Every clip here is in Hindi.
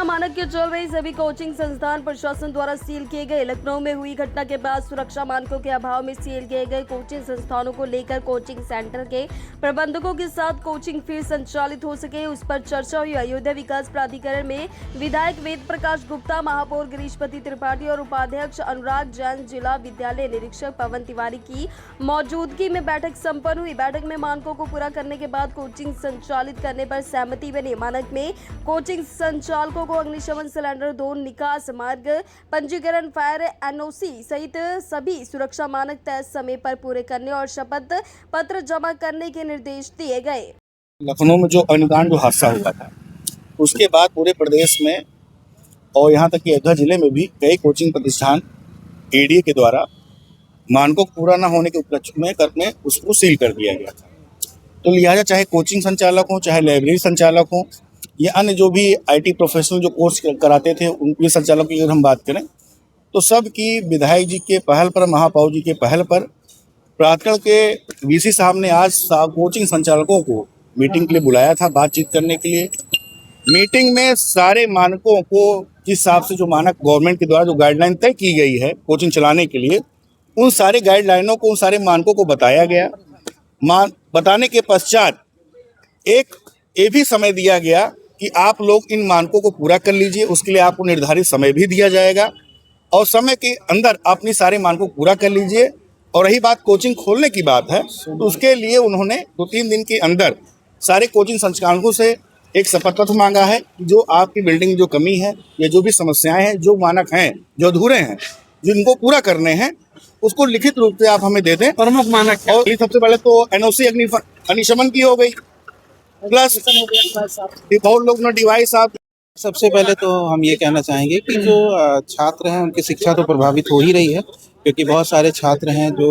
बिना मानक के चल रही सभी कोचिंग संस्थान प्रशासन द्वारा सील किए गए। लखनऊ में हुई घटना के बाद सुरक्षा मानकों के अभाव में सील किए गए कोचिंग संस्थानों को लेकर कोचिंग सेंटर के प्रबंधकों के साथ कोचिंग फिर संचालित हो सके, उस पर चर्चा हुई। अयोध्या विकास प्राधिकरण में विधायक वेद प्रकाश गुप्ता, महापौर गिरीशपति त्रिपाठी और उपाध्यक्ष अनुराग जैन, जिला विद्यालय निरीक्षक पवन तिवारी की मौजूदगी में बैठक संपन्न हुई। बैठक में मानकों को पूरा करने के बाद कोचिंग संचालित करने पर सहमति बनी। मानक में कोचिंग संचालकों को अग्निशमन सिलेंडर 2 निकास मार्ग पंजीकरण, फायर एनओसी सहित सभी सुरक्षा मानक तय समय पर पूरे करने और शपथ पत्र जमा करने के निर्देश दिए गए। लखनऊ में जो अग्निकांड जो हादसा हुआ था उसके बाद पूरे प्रदेश में और यहाँ तक कि अयोध्या जिले में भी कई कोचिंग प्रतिष्ठान एडीए के द्वारा मानकों को पूरा न होने के उपलक्ष्य में उसको सील कर दिया गया था। तो लिहाजा चाहे कोचिंग संचालक हो, चाहे लाइब्रेरी संचालक हो या अन्य जो भी आईटी प्रोफेशनल जो कोर्स कराते थे उनके संचालकों की अगर हम बात करें तो सब की विधायक जी के पहल पर, महापौर जी के पहल पर प्राधिकरण के वीसी साहब ने आज कोचिंग संचालकों को मीटिंग के लिए बुलाया था, बातचीत करने के लिए। मीटिंग में सारे मानकों को जिस हिसाब से जो मानक गवर्नमेंट के द्वारा जो गाइडलाइन तय की गई है कोचिंग चलाने के लिए, उन सारे गाइडलाइनों को, उन सारे मानकों को बताया गया। बताने के पश्चात एक ये भी समय दिया गया कि आप लोग इन मानकों को पूरा कर लीजिए, उसके लिए आपको निर्धारित समय भी दिया जाएगा और समय के अंदर अपनी सारे मानकों को पूरा कर लीजिए। और रही बात कोचिंग खोलने की बात है तो उसके लिए उन्होंने 2-3 दिन के अंदर सारे कोचिंग संचालकों से एक शपथ पत्र मांगा है कि जो आपकी बिल्डिंग में जो कमी है या जो भी समस्याएं हैं, जो मानक हैं, जो अधूरे हैं, जिनको पूरा करने हैं, उसको लिखित रूप से आप हमें दे दें। प्रमुख मानक और सबसे पहले तो एनओसी अग्निशमन की हो गई, प्लस बहुत लोग ने डिवाइस आप। सबसे पहले तो हम ये कहना चाहेंगे कि जो छात्र हैं उनकी शिक्षा तो प्रभावित हो ही रही है, क्योंकि बहुत सारे छात्र हैं जो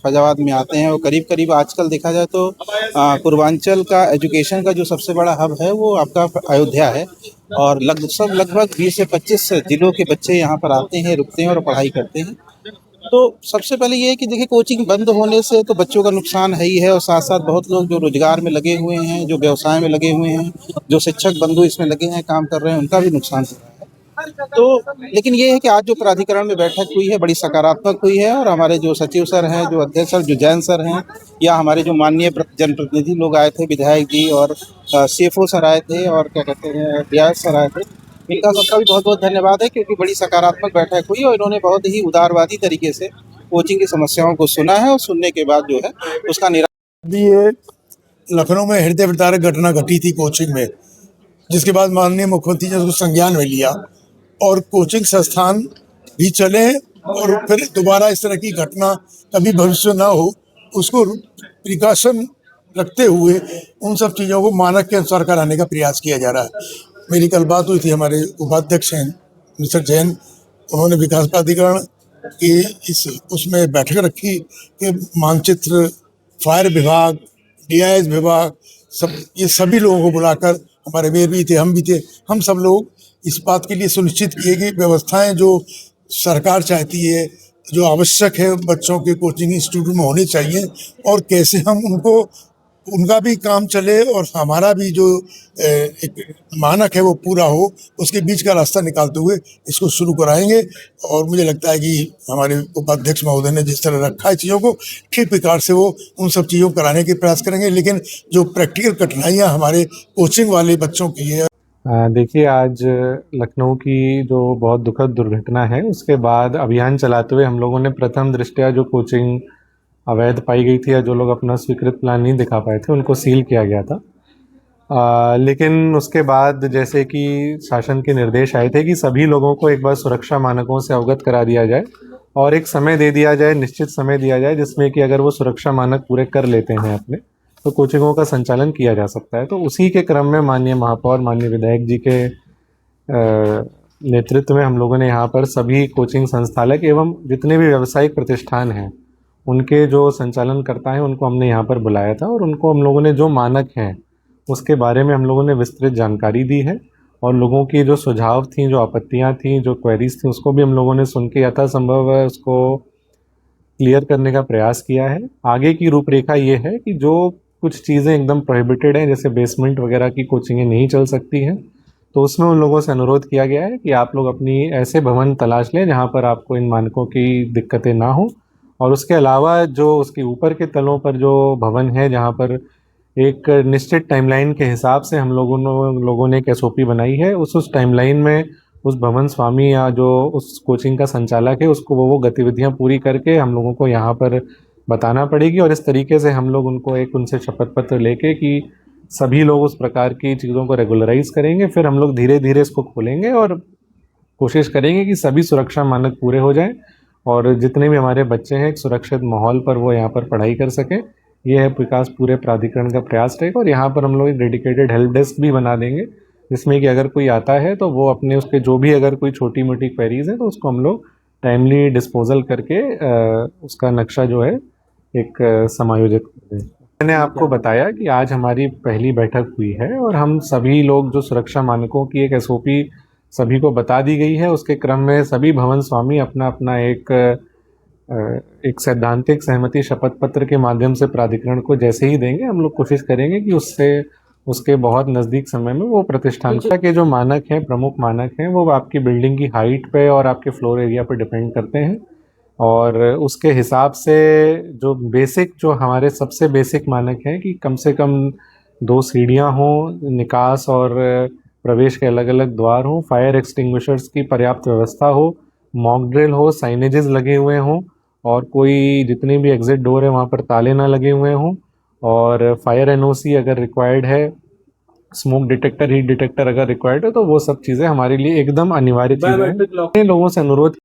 फैजाबाद में आते हैं। वो करीब आजकल देखा जाए तो पूर्वांचल का एजुकेशन का जो सबसे बड़ा हब है वो आपका अयोध्या है और लगभग 20 से 25 जिलों के बच्चे यहाँ पर आते हैं, रुकते हैं और पढ़ाई करते हैं। तो सबसे पहले ये है कि देखिए कोचिंग बंद होने से तो बच्चों का नुकसान है ही है और साथ साथ बहुत लोग जो रोजगार में लगे हुए हैं, जो व्यवसाय में लगे हुए हैं, जो शिक्षक बंधु इसमें लगे हैं, काम कर रहे हैं, उनका भी नुकसान हो रहा है। तो लेकिन ये है कि आज जो प्राधिकरण में बैठक हुई है बड़ी सकारात्मक हुई है और हमारे जो सचिव सर हैं, जो अध्यक्ष सर, जो जैन सर हैं, या हमारे जो माननीय जनप्रतिनिधि लोग आए थे, विधायक जी और सीएफओ सर आए थे और क्या कहते हैं डीआई सर आए थे, इनका सबका भी बहुत बहुत धन्यवाद है क्योंकि बड़ी सकारात्मक बैठक हुई और इन्होंने बहुत ही उदारवादी तरीके से कोचिंग की समस्याओं को सुना है और सुनने के बाद जो है उसका ये लखनऊ में हृदय विदारक घटना घटी थी कोचिंग में, जिसके बाद माननीय मुख्यमंत्री ने उसको संज्ञान में लिया और कोचिंग संस्थान भी चले और फिर दोबारा इस तरह की घटना कभी भविष्य न हो उसको प्रिकॉशन रखते हुए उन सब चीज़ों को मानक के अनुसार कराने का प्रयास किया जा रहा है। मेरी कल बात हुई थी, हमारे उपाध्यक्ष हैं मिस्टर जैन, उन्होंने विकास प्राधिकरण की उसमें बैठक रखी कि मानचित्र, फायर विभाग, डीआईएस विभाग, ये सभी लोगों को बुलाकर, हमारे मेयर भी थे, हम भी थे, हम सब लोग इस बात के लिए सुनिश्चित किए कि व्यवस्थाएं जो सरकार चाहती है, जो आवश्यक है बच्चों के कोचिंग इंस्टीट्यूट में होनी चाहिए और कैसे हम उनका भी काम चले और हमारा भी जो एक मानक है वो पूरा हो, उसके बीच का रास्ता निकालते हुए इसको शुरू कराएंगे। और मुझे लगता है कि हमारे उपाध्यक्ष महोदय ने जिस तरह रखा है चीज़ों को, ठीक प्रकार से वो उन सब चीज़ों को कराने के प्रयास करेंगे। लेकिन जो प्रैक्टिकल कठिनाइयाँ हमारे कोचिंग वाले बच्चों की है। देखिए, आज लखनऊ की जो बहुत दुखद दुर्घटना है उसके बाद अभियान चलाते हुए हम लोगों ने प्रथम दृष्टया जो कोचिंग अवैध पाई गई थी या जो लोग अपना स्वीकृत प्लान नहीं दिखा पाए थे उनको सील किया गया था। लेकिन उसके बाद जैसे कि शासन के निर्देश आए थे कि सभी लोगों को एक बार सुरक्षा मानकों से अवगत करा दिया जाए और एक समय दे दिया जाए, निश्चित समय दिया जाए जिसमें कि अगर वो सुरक्षा मानक पूरे कर लेते हैं अपने, तो कोचिंगों का संचालन किया जा सकता है। तो उसी के क्रम में माननीय महापौर, माननीय विधायक जी के नेतृत्व में हम लोगों ने यहाँ पर सभी कोचिंग संस्थालक एवं जितने भी व्यावसायिक प्रतिष्ठान हैं उनके जो संचालन करता है उनको हमने यहाँ पर बुलाया था और उनको हम लोगों ने जो मानक हैं उसके बारे में हम लोगों ने विस्तृत जानकारी दी है और लोगों की जो सुझाव थी, जो आपत्तियाँ थी, जो क्वेरीज थी, उसको भी हम लोगों ने सुन के यथासंभव उसको क्लियर करने का प्रयास किया है। आगे की रूपरेखा ये है कि जो कुछ चीज़ें एकदम प्रोहिबिटेड हैं, जैसे बेसमेंट वगैरह की कोचिंगें नहीं चल सकती हैं, तो उसमें उन लोगों से अनुरोध किया गया है कि आप लोग अपनी ऐसे भवन तलाश लें जहाँ पर आपको इन मानकों की दिक्कतें ना हो, और उसके अलावा जो उसके ऊपर के तलों पर जो भवन है जहाँ पर एक निश्चित टाइमलाइन के हिसाब से हम लोगों ने एक एसओपी बनाई है, उस टाइमलाइन में उस भवन स्वामी या जो उस कोचिंग का संचालक है उसको वो गतिविधियां पूरी करके हम लोगों को यहाँ पर बताना पड़ेगी, और इस तरीके से हम लोग उनको एक उनसे शपथ पत्र लेके कि सभी लोग उस प्रकार की चीज़ों को रेगुलराइज करेंगे, फिर हम लोग धीरे धीरे इसको खोलेंगे और कोशिश करेंगे कि सभी सुरक्षा मानक पूरे हो जाएं और जितने भी हमारे बच्चे हैं एक सुरक्षित माहौल पर वो यहाँ पर पढ़ाई कर सकें। ये है विकास पूरे प्राधिकरण का प्रयास रहेगा, और यहाँ पर हम लोग एक डेडिकेटेड हेल्प डेस्क भी बना देंगे जिसमें कि अगर कोई आता है तो वो अपने उसके जो भी अगर कोई छोटी मोटी क्वेरीज है तो उसको हम लोग टाइमली डिस्पोजल करके उसका नक्शा जो है एक समायोजित कर दें। मैंने आपको बताया कि आज हमारी पहली बैठक हुई है और हम सभी लोग जो सुरक्षा मानकों की एक एसओपी सभी को बता दी गई है, उसके क्रम में सभी भवन स्वामी अपना अपना एक सैद्धांतिक सहमति शपथ पत्र के माध्यम से प्राधिकरण को जैसे ही देंगे हम लोग कोशिश करेंगे कि उसके बहुत नज़दीक समय में वो प्रतिष्ठान के जो मानक हैं, प्रमुख मानक हैं, वो आपकी बिल्डिंग की हाइट पे और आपके फ्लोर एरिया पे डिपेंड करते हैं, और उसके हिसाब से जो हमारे सबसे बेसिक मानक हैं कि कम से कम 2 सीढ़ियाँ हों, निकास और प्रवेश के अलग अलग द्वार हों, फायर एक्सटिंग्विशर्स की पर्याप्त व्यवस्था हो, मॉक ड्रिल हो, साइनेजेस लगे हुए हों, और कोई जितने भी एग्जिट डोर है वहाँ पर ताले ना लगे हुए हों, और फायर एनओसी अगर रिक्वायर्ड है, स्मोक डिटेक्टर, हीट डिटेक्टर अगर रिक्वायर्ड है, तो वो सब चीज़ें हमारे लिए एकदम अनिवार्य चीज़ें हैं। लोगों से अनुरोध